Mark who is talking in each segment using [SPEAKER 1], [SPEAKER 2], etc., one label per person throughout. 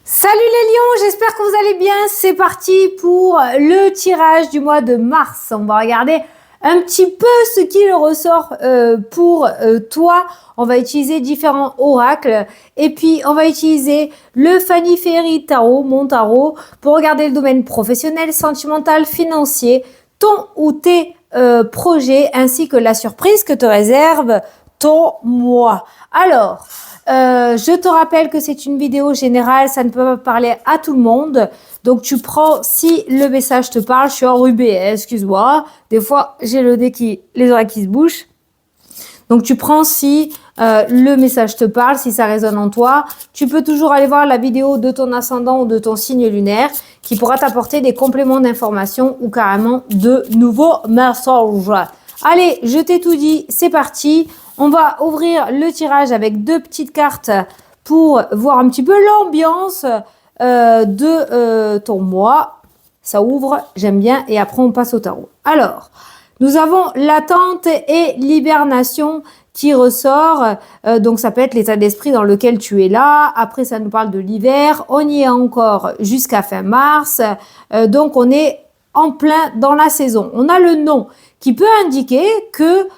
[SPEAKER 1] Salut les lions, j'espère que vous allez bien. C'est parti pour le tirage du mois de mars. On va regarder un petit peu ce qu'il ressort pour toi. On va utiliser différents oracles et puis on va utiliser le Fanny Ferry Tarot, mon tarot, pour regarder le domaine professionnel, sentimental, financier, ton ou tes projets ainsi que la surprise que te réserve ton mois. Alors, je te rappelle que c'est une vidéo générale, ça ne peut pas parler à tout le monde. Donc tu prends, si le message te parle, je suis enrhumée, excuse-moi. Des fois, j'ai les oreilles qui se bouchent. Donc tu prends si le message te parle, si ça résonne en toi. Tu peux toujours aller voir la vidéo de ton ascendant ou de ton signe lunaire qui pourra t'apporter des compléments d'information ou carrément de nouveaux messages. Allez, je t'ai tout dit, c'est parti. On va ouvrir le tirage avec deux petites cartes pour voir un petit peu l'ambiance de ton mois. Ça ouvre, j'aime bien. Et après, on passe au tarot. Alors, nous avons l'attente et l'hibernation qui ressort. Donc, ça peut être l'état d'esprit dans lequel tu es là. Après, ça nous parle de l'hiver. On y est encore jusqu'à fin mars. Donc, on est en plein dans la saison. On a le nom qui peut indiquer que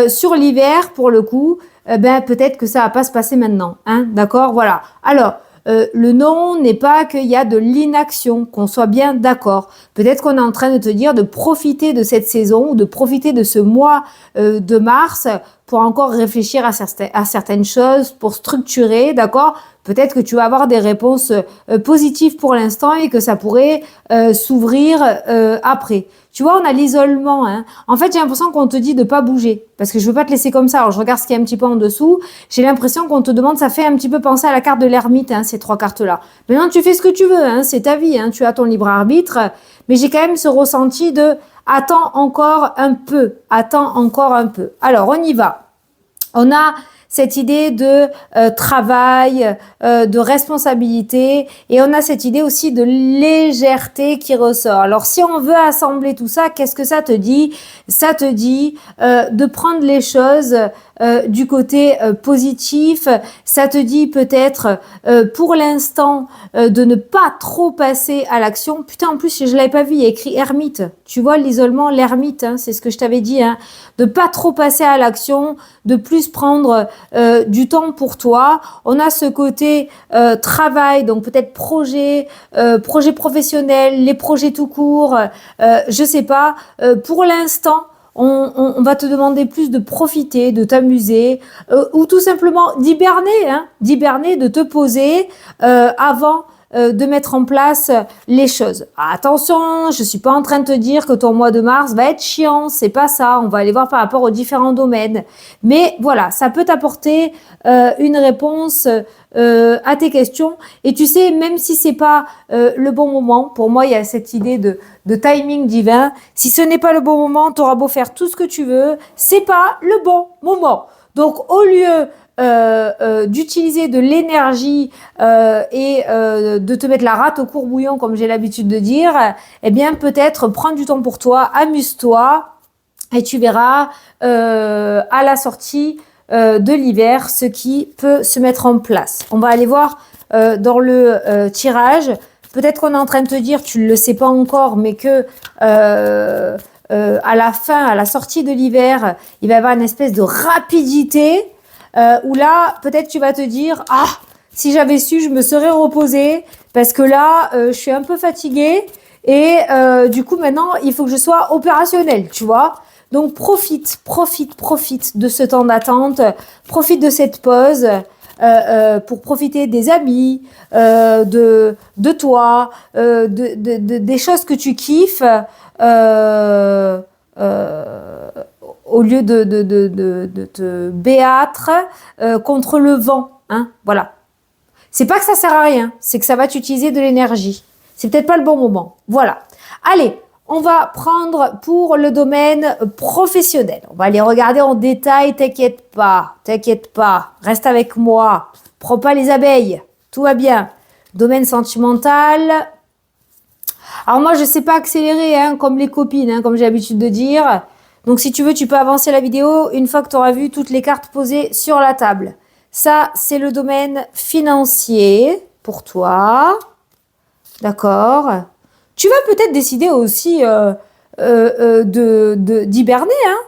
[SPEAKER 1] sur l'hiver, pour le coup, peut-être que ça va pas se passer maintenant, hein, d'accord, voilà. Alors, le non n'est pas qu'il y a de l'inaction, qu'on soit bien d'accord. Peut-être qu'on est en train de te dire de profiter de cette saison ou de profiter de ce mois de mars pour encore réfléchir à certaines choses, pour structurer, d'accord. Peut-être que tu vas avoir des réponses positives pour l'instant et que ça pourrait s'ouvrir après. Tu vois, on a l'isolement. Hein. En fait, j'ai l'impression qu'on te dit de pas bouger parce que je veux pas te laisser comme ça. Alors, je regarde ce qu'il y a un petit peu en dessous. J'ai l'impression qu'on te demande, ça fait un petit peu penser à la carte de l'ermite, hein, ces trois cartes-là. Maintenant, tu fais ce que tu veux, hein, c'est ta vie, hein, tu as ton libre arbitre. Mais j'ai quand même ce ressenti de attends encore un peu, attends encore un peu. Alors, on y va. On a cette idée de travail, de responsabilité, et on a cette idée aussi de légèreté qui ressort. Alors, si on veut assembler tout ça, qu'est-ce que ça te dit? Ça te dit de prendre les choses du côté positif. Ça te dit peut-être pour l'instant de ne pas trop passer à l'action. Putain, en plus, je l'avais pas vu, il y a écrit ermite. Tu vois, l'isolement, l'ermite, hein, c'est ce que je t'avais dit. Hein, de pas trop passer à l'action, de plus prendre du temps pour toi. On a ce côté travail, donc peut-être projet professionnel, les projets tout court, je sais pas. Pour l'instant, on va te demander plus de profiter, de t'amuser, ou tout simplement d'hiberner, hein, d'hiberner, de te poser avant de mettre en place les choses. Attention, je suis pas en train de te dire que ton mois de mars va être chiant, c'est pas ça. On va aller voir par rapport aux différents domaines. Mais voilà, ça peut t'apporter une réponse à tes questions. Et tu sais, même si c'est pas le bon moment, pour moi, il y a cette idée de timing divin. Si ce n'est pas le bon moment, tu auras beau faire tout ce que tu veux, c'est pas le bon moment. Donc, au lieu d'utiliser de l'énergie et de te mettre la rate au courbouillon, comme j'ai l'habitude de dire, eh bien, peut-être prends du temps pour toi, amuse-toi, et tu verras à la sortie de l'hiver ce qui peut se mettre en place. On va aller voir dans le tirage. Peut-être qu'on est en train de te dire, tu ne le sais pas encore, mais que à la fin, à la sortie de l'hiver, il va y avoir une espèce de rapidité où là, peut-être tu vas te dire, ah, si j'avais su, je me serais reposée parce que là, je suis un peu fatiguée et du coup, maintenant, il faut que je sois opérationnelle, tu vois. Donc, profite de ce temps d'attente, profite de cette pause pour profiter des amis, de toi, des choses que tu kiffes, au lieu de te béâtre contre le vent. Hein, voilà. C'est pas que ça sert à rien, c'est que ça va t'utiliser de l'énergie. C'est peut-être pas le bon moment. Voilà. Allez, on va prendre pour le domaine professionnel. On va aller regarder en détail, t'inquiète pas, reste avec moi. Prends pas les abeilles, tout va bien. Domaine sentimental. Alors moi, je sais pas accélérer, hein, comme les copines, hein, comme j'ai l'habitude de dire. Donc si tu veux, tu peux avancer la vidéo une fois que tu auras vu toutes les cartes posées sur la table. Ça, c'est le domaine financier. pour toi. D'accord. Tu vas peut-être décider aussi d'hiberner, hein.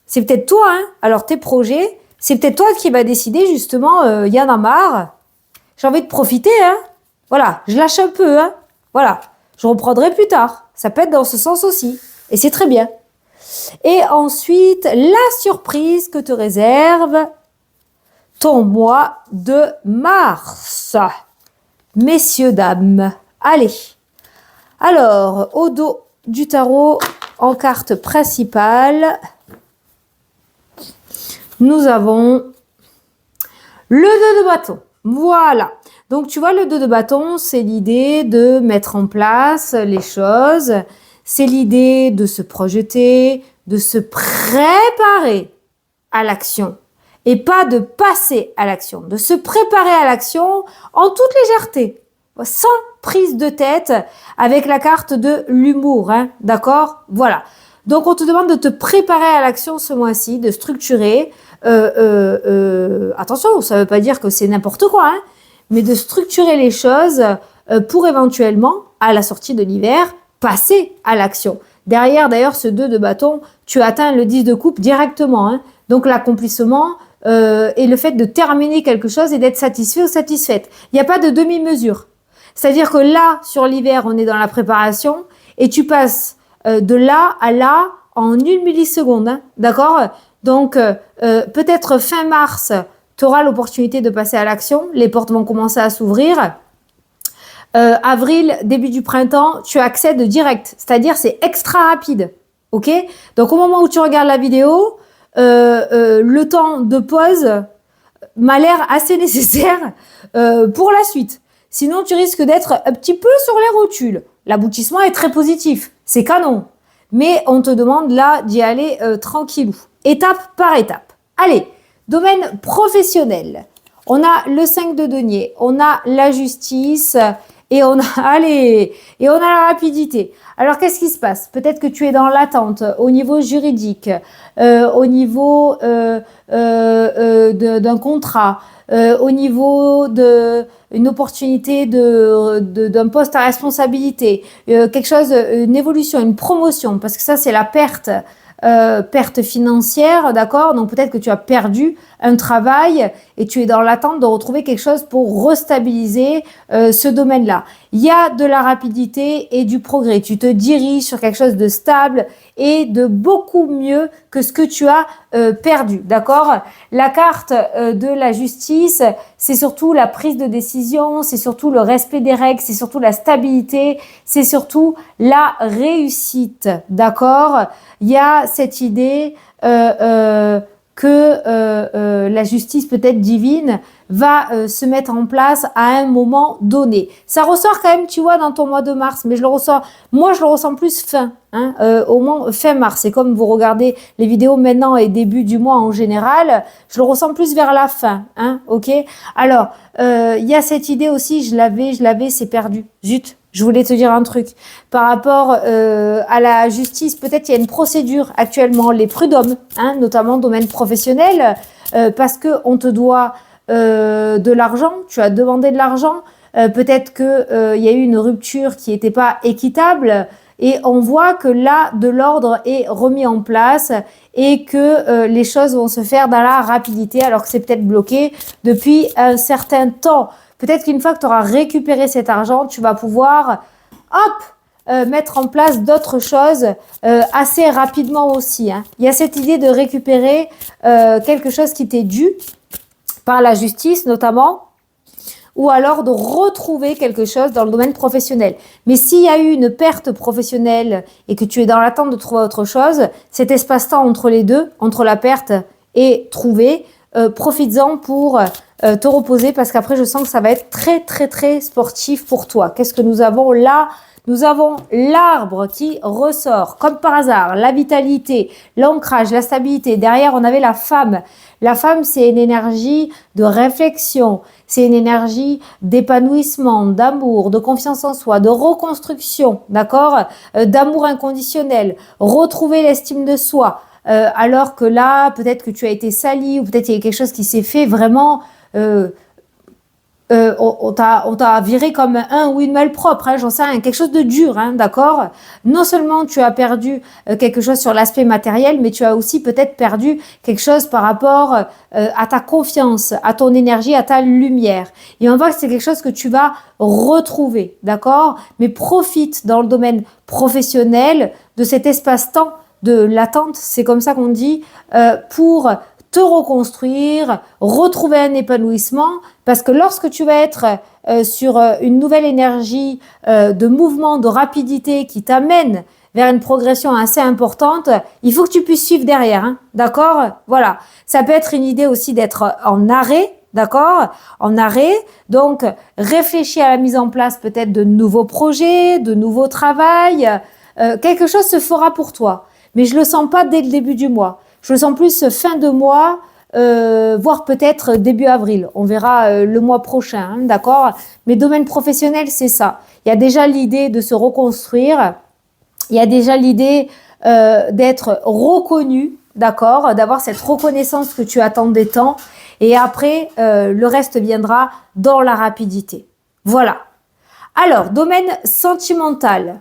[SPEAKER 1] C'est peut-être toi, hein. Alors tes projets, c'est peut-être toi qui va décider justement, y en a marre. J'ai envie de profiter, hein. Voilà, je lâche un peu, hein. Voilà, je reprendrai plus tard. Ça peut être dans ce sens aussi. Et c'est très bien. Et ensuite, la surprise que te réserve ton mois de mars. Messieurs, dames, allez. Alors, au dos du tarot, en carte principale, nous avons le 2 de bâton. Voilà. Donc, tu vois, le 2 de bâton, c'est l'idée de mettre en place les choses. C'est l'idée de se projeter, de se préparer à l'action. Et pas de passer à l'action. De se préparer à l'action en toute légèreté. Sans prise de tête, avec la carte de l'humour. Hein, d'accord? Voilà. Donc, on te demande de te préparer à l'action ce mois-ci, de structurer. Attention, ça ne veut pas dire que c'est n'importe quoi, hein, mais de structurer les choses pour éventuellement, à la sortie de l'hiver, passer à l'action. Derrière, d'ailleurs, ce 2 de bâton, tu atteins le 10 de coupe directement. Hein. Donc, l'accomplissement et le fait de terminer quelque chose et d'être satisfait ou satisfaite. Il n'y a pas de demi-mesure. C'est-à-dire que là, sur l'hiver, on est dans la préparation et tu passes de là à là en 1 milliseconde. Hein, d'accord? Donc, peut-être fin mars, tu auras l'opportunité de passer à l'action. Les portes vont commencer à s'ouvrir. Avril, début du printemps, tu accèdes direct. C'est-à-dire, c'est extra rapide. OK? Donc, au moment où tu regardes la vidéo, le temps de pause m'a l'air assez nécessaire pour la suite. Sinon, tu risques d'être un petit peu sur les rotules. L'aboutissement est très positif. C'est canon. Mais on te demande là d'y aller tranquillou. Étape par étape. Allez, domaine professionnel. On a le 5 de denier, on a la justice et on a la rapidité. Alors qu'est-ce qui se passe? Peut-être que tu es dans l'attente au niveau juridique, au niveau d'un contrat, au niveau d'une opportunité d'un poste à responsabilité, quelque chose, une évolution, une promotion, parce que ça c'est la perte financière, d'accord? Donc peut-être que tu as perdu un travail et tu es dans l'attente de retrouver quelque chose pour restabiliser ce domaine-là. Il y a de la rapidité et du progrès. Tu te diriges sur quelque chose de stable et de beaucoup mieux que ce que tu as perdu, d'accord? La carte de la justice, c'est surtout la prise de décision, c'est surtout le respect des règles, c'est surtout la stabilité, c'est surtout la réussite, d'accord? Il y a cette idée que la justice peut-être divine va se mettre en place à un moment donné. Ça ressort quand même, tu vois, dans ton mois de mars, mais je le ressens plus fin, hein, au moins fin mars. Et comme vous regardez les vidéos maintenant et début du mois en général, je le ressens plus vers la fin, hein, ok? Alors, il y a cette idée aussi, je l'avais, c'est perdu. Zut! Je voulais te dire un truc. Par rapport à la justice, peut-être il y a une procédure actuellement, les prud'hommes, hein, notamment domaine professionnel, parce qu'on te doit de l'argent, tu as demandé de l'argent, peut-être qu'il y a eu une rupture qui n'était pas équitable, et on voit que là, de l'ordre est remis en place et que les choses vont se faire dans la rapidité, alors que c'est peut-être bloqué depuis un certain temps. Peut-être qu'une fois que tu auras récupéré cet argent, tu vas pouvoir, mettre en place d'autres choses assez rapidement aussi. Hein. Il y a cette idée de récupérer quelque chose qui t'est dû par la justice notamment, ou alors de retrouver quelque chose dans le domaine professionnel. Mais s'il y a eu une perte professionnelle et que tu es dans l'attente de trouver autre chose, cet espace-temps entre les deux, entre la perte et trouver, profites-en pour te reposer parce qu'après je sens que ça va être très très très sportif pour toi. Qu'est-ce que nous avons là? Nous avons l'arbre qui ressort, comme par hasard, la vitalité, l'ancrage, la stabilité. Derrière, on avait la femme. La femme, c'est une énergie de réflexion, c'est une énergie d'épanouissement, d'amour, de confiance en soi, de reconstruction, d'accord? D'amour inconditionnel, retrouver l'estime de soi. Alors que là, peut-être que tu as été sali ou peut-être il y a quelque chose qui s'est fait vraiment on t'a viré comme un ou une malpropre, hein, j'en sais rien, quelque chose de dur, hein, d'accord? Non seulement tu as perdu quelque chose sur l'aspect matériel, mais tu as aussi peut-être perdu quelque chose par rapport à ta confiance, à ton énergie, à ta lumière. Et on voit que c'est quelque chose que tu vas retrouver, d'accord? Mais profite dans le domaine professionnel de cet espace-temps de l'attente, c'est comme ça qu'on dit, pour te reconstruire, retrouver un épanouissement, parce que lorsque tu vas être sur une nouvelle énergie de mouvement, de rapidité qui t'amène vers une progression assez importante, il faut que tu puisses suivre derrière, hein, d'accord? Voilà, ça peut être une idée aussi d'être en arrêt, d'accord? En arrêt, donc réfléchis à la mise en place peut-être de nouveaux projets, de nouveaux travails, quelque chose se fera pour toi, mais je le sens pas dès le début du mois. Je le sens plus fin de mois, voire peut-être début avril. On verra le mois prochain, hein, d'accord? Mais domaine professionnel, c'est ça. Il y a déjà l'idée de se reconstruire. Il y a déjà l'idée d'être reconnu, d'accord? D'avoir cette reconnaissance que tu attendais tant. Et après, le reste viendra dans la rapidité. Voilà. Alors, domaine sentimental.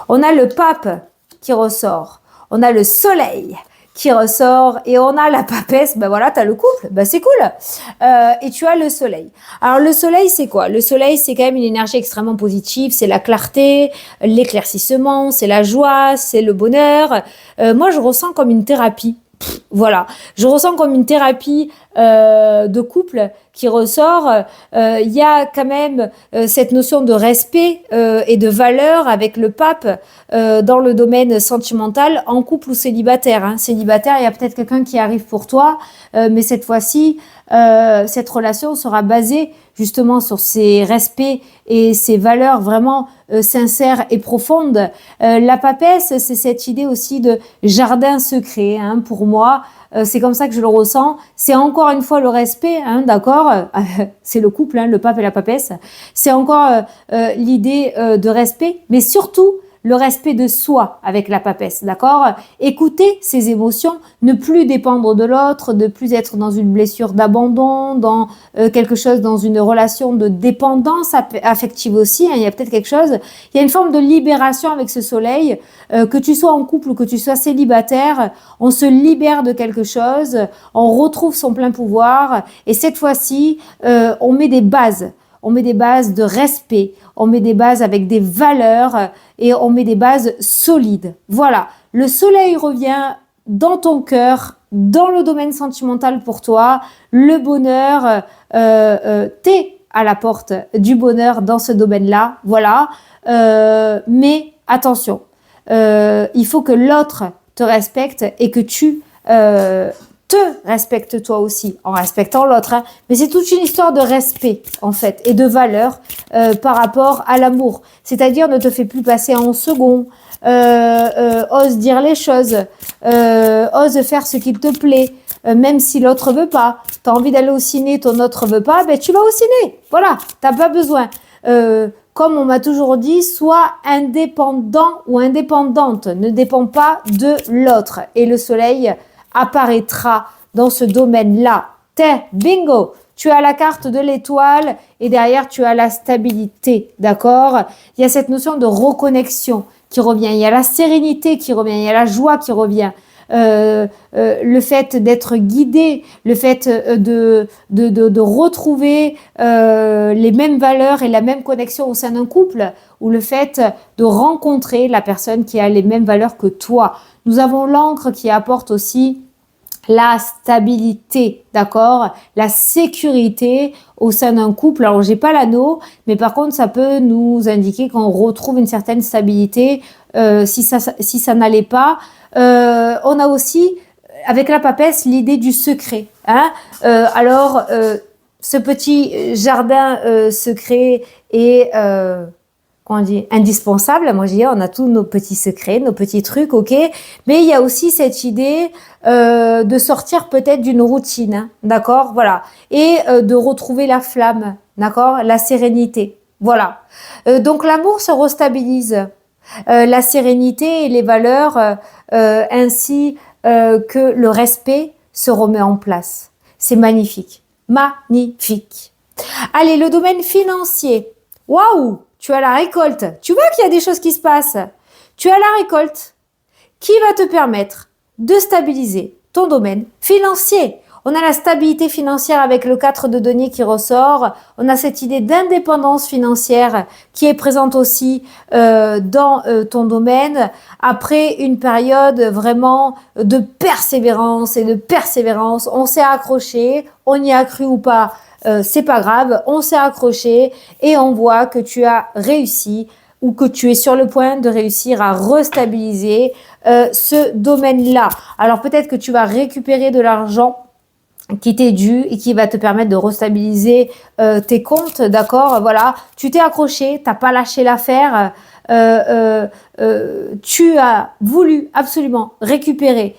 [SPEAKER 1] On a le pape qui ressort. On a le soleil qui ressort et on a la papesse, ben voilà, tu as le couple, ben c'est cool. Et tu as le soleil. Alors le soleil, c'est quoi? Le soleil, c'est quand même une énergie extrêmement positive, c'est la clarté, l'éclaircissement, c'est la joie, c'est le bonheur. Moi, je ressens comme une thérapie. Voilà, je ressens comme une thérapie de couple qui ressort. Il y a quand même cette notion de respect et de valeur avec le pape dans le domaine sentimental, en couple ou célibataire. Hein. Célibataire, il y a peut-être quelqu'un qui arrive pour toi, mais cette fois-ci, cette relation sera basée justement sur ces respects et ces valeurs vraiment sincères et profondes. La papesse, c'est cette idée aussi de jardin secret, hein, pour moi. C'est comme ça que je le ressens. C'est encore une fois le respect, hein, d'accord? C'est le couple, hein, le pape et la papesse. C'est encore l'idée de respect, mais surtout le respect de soi avec la papesse, d'accord? Écouter ses émotions, ne plus dépendre de l'autre, ne plus être dans une blessure d'abandon, dans quelque chose, dans une relation de dépendance affective aussi, hein, il y a peut-être quelque chose, il y a une forme de libération avec ce soleil, que tu sois en couple ou que tu sois célibataire, on se libère de quelque chose, on retrouve son plein pouvoir, et cette fois-ci, on met des bases. On met des bases de respect, on met des bases avec des valeurs et on met des bases solides. Voilà, le soleil revient dans ton cœur, dans le domaine sentimental pour toi. Le bonheur, t'es à la porte du bonheur dans ce domaine-là. Voilà, mais attention, il faut que l'autre te respecte et que tu te respecte toi aussi, en respectant l'autre. Hein. Mais c'est toute une histoire de respect, en fait, et de valeur par rapport à l'amour. C'est-à-dire, ne te fais plus passer en second, ose dire les choses, ose faire ce qu'il te plaît, même si l'autre veut pas. Tu as envie d'aller au ciné, ton autre veut pas, ben tu vas au ciné. Voilà, t'as pas besoin. Comme on m'a toujours dit, sois indépendant ou indépendante, ne dépends pas de l'autre. Et le soleil apparaîtra dans ce domaine-là. Bingo! Tu as la carte de l'étoile et derrière tu as la stabilité, d'accord? Il y a cette notion de reconnexion qui revient, il y a la sérénité qui revient, il y a la joie qui revient. Le fait d'être guidé, le fait de retrouver les mêmes valeurs et la même connexion au sein d'un couple, ou le fait de rencontrer la personne qui a les mêmes valeurs que toi. Nous avons l'encre qui apporte aussi la stabilité, d'accord, la sécurité au sein d'un couple. Alors j'ai pas l'anneau, mais par contre ça peut nous indiquer qu'on retrouve une certaine stabilité si ça n'allait pas. On a aussi avec la papesse l'idée du secret, hein. Ce petit jardin secret est comment on dit, indispensable. Moi, je dis, on a tous nos petits secrets, nos petits trucs, ok. Mais il y a aussi cette idée de sortir peut-être d'une routine, hein, d'accord, voilà, et de retrouver la flamme, d'accord, la sérénité, voilà. Donc l'amour se restabilise, la sérénité et les valeurs, ainsi que le respect se remet en place. C'est magnifique. Magnifique. Allez, le domaine financier. Waouh, tu as la récolte. Tu vois qu'il y a des choses qui se passent. Tu as la récolte qui va te permettre de stabiliser ton domaine financier. On a la stabilité financière avec le 4 de denier qui ressort. On a cette idée d'indépendance financière qui est présente aussi dans ton domaine. Après une période vraiment de persévérance et de persévérance, on s'est accroché, on y a cru ou pas, c'est pas grave, on s'est accroché et on voit que tu as réussi ou que tu es sur le point de réussir à restabiliser ce domaine-là. Alors peut-être que tu vas récupérer de l'argent qui t'est dû et qui va te permettre de restabiliser tes comptes, d'accord? Voilà, tu t'es accroché, t'as pas lâché l'affaire, tu as voulu absolument récupérer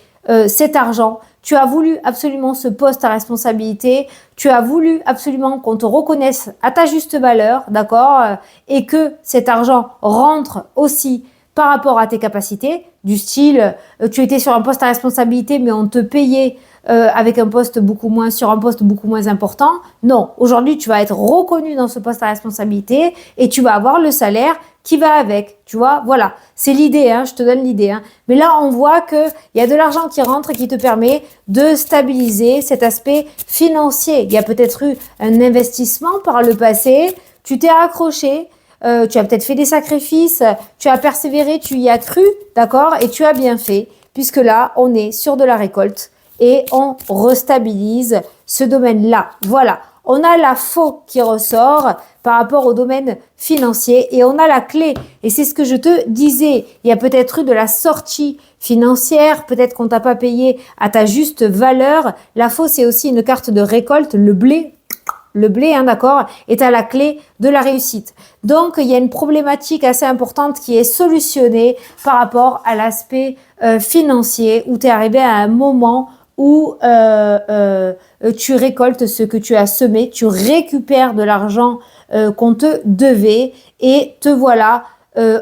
[SPEAKER 1] cet argent, tu as voulu absolument ce poste à responsabilité, tu as voulu absolument qu'on te reconnaisse à ta juste valeur, d'accord? Et que cet argent rentre aussi par rapport à tes capacités, du style, tu étais sur un poste à responsabilité, mais on te payait avec un poste beaucoup moins, sur un poste beaucoup moins important. Non, aujourd'hui, tu vas être reconnu dans ce poste à responsabilité et tu vas avoir le salaire qui va avec, tu vois, voilà. C'est l'idée, hein, je te donne l'idée. Hein. Mais là, on voit qu'il y a de l'argent qui rentre et qui te permet de stabiliser cet aspect financier. Il y a peut-être eu un investissement par le passé, tu t'es accroché, tu as peut-être fait des sacrifices, tu as persévéré, tu y as cru, d'accord, et tu as bien fait, puisque là, on est sur de la récolte et on restabilise ce domaine-là. Voilà, on a la faux qui ressort par rapport au domaine financier et on a la clé. Et c'est ce que je te disais, il y a peut-être eu de la sortie financière, peut-être qu'on t'a pas payé à ta juste valeur. La faux, c'est aussi une carte de récolte, le blé. Le blé, hein, d'accord, est à la clé de la réussite. Donc, il y a une problématique assez importante qui est solutionnée par rapport à l'aspect financier où tu es arrivé à un moment où tu récoltes ce que tu as semé, tu récupères de l'argent qu'on te devait et te voilà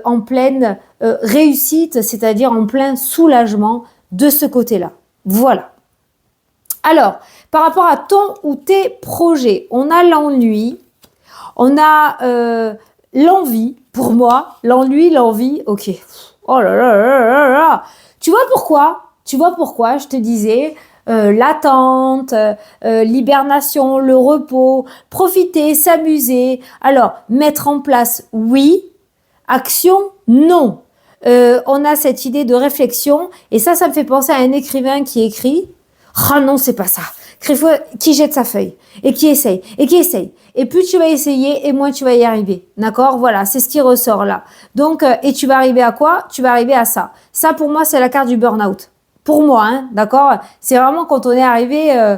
[SPEAKER 1] en pleine réussite, c'est-à-dire en plein soulagement de ce côté-là. Voilà. Alors, par rapport à ton ou tes projets, on a l'ennui, on a l'envie, pour moi, l'ennui, l'envie, ok. Oh là là là là là. Tu vois pourquoi? Tu vois pourquoi je te disais l'attente, l'hibernation, le repos, profiter, s'amuser. Alors, mettre en place, oui. Action, non. On a cette idée de réflexion et ça me fait penser à un écrivain qui écrit « Ah non, c'est pas ça ». Qui jette sa feuille et qui essaye et qui essaye. Et plus tu vas essayer et moins tu vas y arriver. D'accord? Voilà, c'est ce qui ressort là. Donc, et tu vas arriver à quoi? Tu vas arriver à ça. Ça, pour moi, c'est la carte du burn-out. Pour moi, hein, d'accord? C'est vraiment quand on est arrivé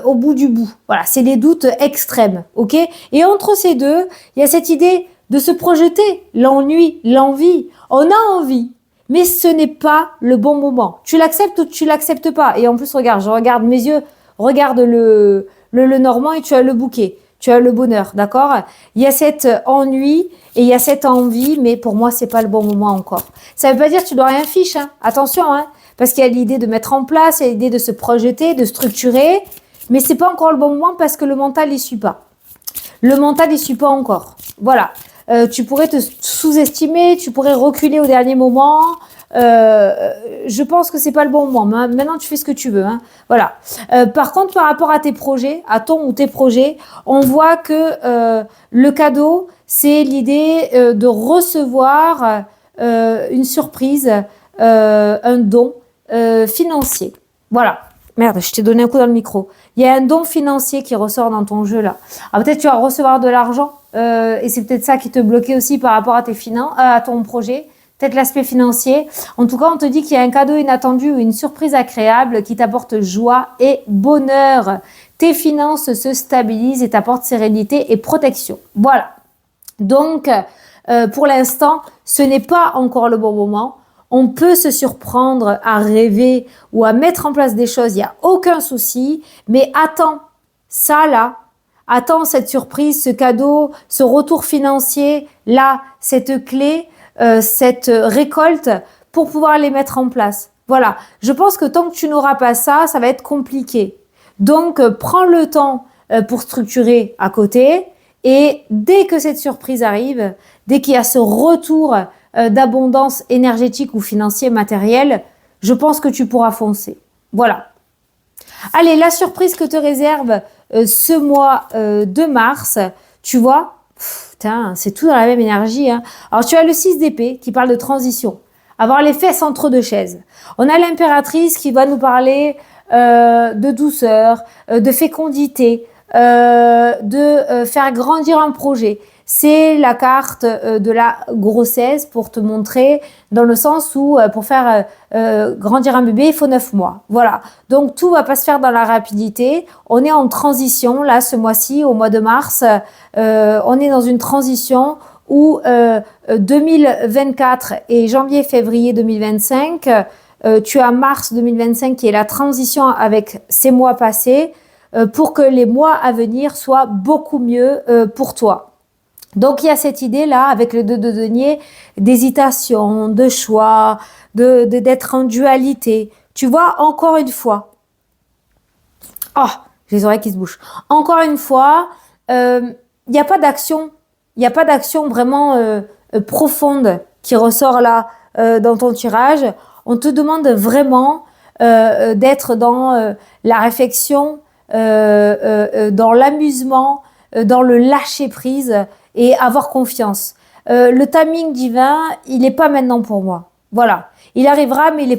[SPEAKER 1] au bout du bout. Voilà, c'est des doutes extrêmes, ok? Et entre ces deux, il y a cette idée de se projeter, l'ennui, l'envie. On a envie, mais ce n'est pas le bon moment. Tu l'acceptes ou tu l'acceptes pas. Et en plus, regarde, je regarde mes yeux, regarde le normand et tu as le bouquet. Tu as le bonheur, d'accord? Il y a cet ennui et il y a cette envie, mais pour moi, c'est pas le bon moment encore. Ça veut pas dire que tu dois rien fiche, hein. Attention, hein. Parce qu'il y a l'idée de mettre en place, il y a l'idée de se projeter, de structurer, mais c'est pas encore le bon moment parce que le mental y suit pas. Le mental y suit pas encore. Voilà. Tu pourrais te sous-estimer, tu pourrais reculer au dernier moment. Je pense que c'est pas le bon moment. Maintenant, tu fais ce que tu veux. Hein. Voilà. Par contre, par rapport à tes projets, à ton ou tes projets, on voit que le cadeau, c'est l'idée de recevoir une surprise, un don financier. Voilà. Merde, je t'ai donné un coup dans le micro. Il y a un don financier qui ressort dans ton jeu là. Alors peut-être tu vas recevoir de l'argent et c'est peut-être ça qui te bloquait aussi par rapport à tes finances, à ton projet. Peut-être l'aspect financier. En tout cas, on te dit qu'il y a un cadeau inattendu ou une surprise agréable qui t'apporte joie et bonheur. Tes finances se stabilisent et t'apportent sérénité et protection. Voilà. Donc, pour l'instant, ce n'est pas encore le bon moment. On peut se surprendre à rêver ou à mettre en place des choses, il n'y a aucun souci, mais attends ça là, attends cette surprise, ce cadeau, ce retour financier, là, cette clé, cette récolte pour pouvoir les mettre en place. Voilà, je pense que tant que tu n'auras pas ça, ça va être compliqué. Donc, prends le temps pour structurer à côté. Et dès que cette surprise arrive, dès qu'il y a ce retour d'abondance énergétique ou financier, matériel, je pense que tu pourras foncer. Voilà. Allez, la surprise que te réserve ce mois de mars, tu vois, putain, c'est tout dans la même énergie. Hein. Alors, tu as le 6 d'épée qui parle de transition. Avoir les fesses entre deux chaises. On a l'impératrice qui va nous parler de douceur, de fécondité, de faire grandir un projet. C'est la carte de la grossesse pour te montrer dans le sens où pour faire grandir un bébé, il faut 9 mois. Voilà. Donc, tout va pas se faire dans la rapidité. On est en transition, là, ce mois-ci, au mois de mars. On est dans une transition où 2024 et janvier-février 2025, tu as mars 2025 qui est la transition avec ces mois passés pour que les mois à venir soient beaucoup mieux pour toi. Donc, il y a cette idée-là, avec le 2 de denier, d'hésitation, de choix, d'être en dualité. Tu vois, encore une fois. Oh, j'ai les oreilles qui se bouchent. Encore une fois, il n'y a pas d'action. Il n'y a pas d'action vraiment profonde qui ressort là dans ton tirage. On te demande vraiment d'être dans la réflexion, dans l'amusement, dans le lâcher-prise et avoir confiance. Le timing divin, il n'est pas maintenant pour moi. Voilà. Il arrivera, mais il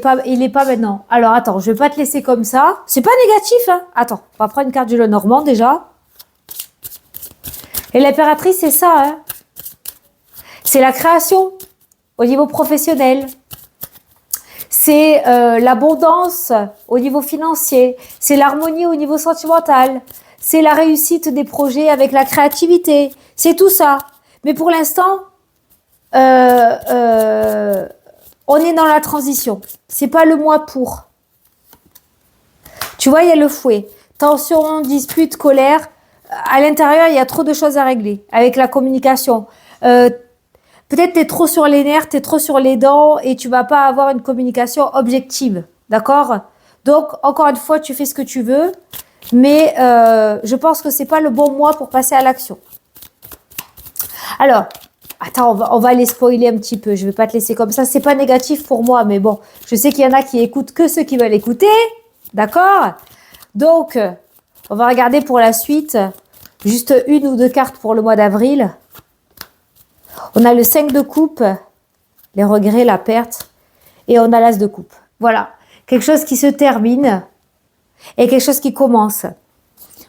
[SPEAKER 1] est pas maintenant. Alors, attends, je vais pas te laisser comme ça. C'est pas négatif, hein. Attends, on va prendre une carte du Lenormand déjà. Et l'impératrice, c'est ça, hein. C'est la création au niveau professionnel. C'est l'abondance au niveau financier. C'est l'harmonie au niveau sentimental. C'est la réussite des projets avec la créativité. C'est tout ça. Mais pour l'instant, on est dans la transition. C'est pas le mois pour. Tu vois, il y a le fouet. Tension, dispute, colère. À l'intérieur, il y a trop de choses à régler avec la communication. Peut-être tu es trop sur les nerfs, tu es trop sur les dents et tu vas pas avoir une communication objective. D'accord? Donc, encore une fois, tu fais ce que tu veux. Mais je pense que c'est pas le bon mois pour passer à l'action. Alors, attends, on va les spoiler un petit peu. Je vais pas te laisser comme ça. C'est pas négatif pour moi, mais bon, je sais qu'il y en a qui écoutent que ceux qui veulent écouter. D'accord? Donc, on va regarder pour la suite. Juste une ou deux cartes pour le mois d'avril. On a le 5 de coupe, les regrets, la perte. Et on a l'as de coupe. Voilà. Quelque chose qui se termine et quelque chose qui commence.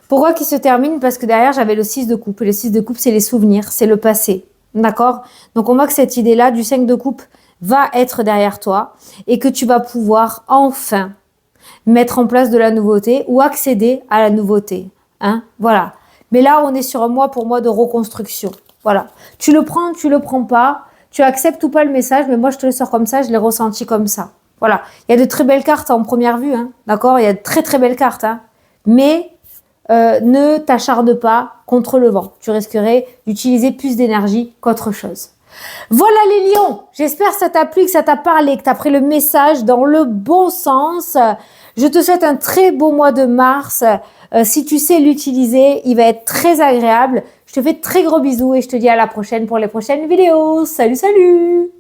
[SPEAKER 1] Pourquoi qui se termine? Parce que derrière, j'avais le 6 de coupe. Et le 6 de coupe, c'est les souvenirs, c'est le passé. D'accord? Donc, on voit que cette idée-là du 5 de coupe va être derrière toi et que tu vas pouvoir enfin mettre en place de la nouveauté ou accéder à la nouveauté. Hein? Voilà. Mais là, on est sur un mois pour moi de reconstruction. Voilà. Tu le prends, tu le prends pas. Tu acceptes ou pas le message, mais moi, je te le sors comme ça. Je l'ai ressenti comme ça. Voilà. Il y a de très belles cartes en première vue. Hein. D'accord? Il y a de très, très belles cartes. Hein. Mais ne t'acharne pas contre le vent. Tu risquerais d'utiliser plus d'énergie qu'autre chose. Voilà les lions. J'espère que ça t'a plu, que ça t'a parlé, que tu as pris le message dans le bon sens. Je te souhaite un très beau mois de mars. Si tu sais l'utiliser, il va être très agréable. Je te fais de très gros bisous et je te dis à la prochaine pour les prochaines vidéos. Salut, salut!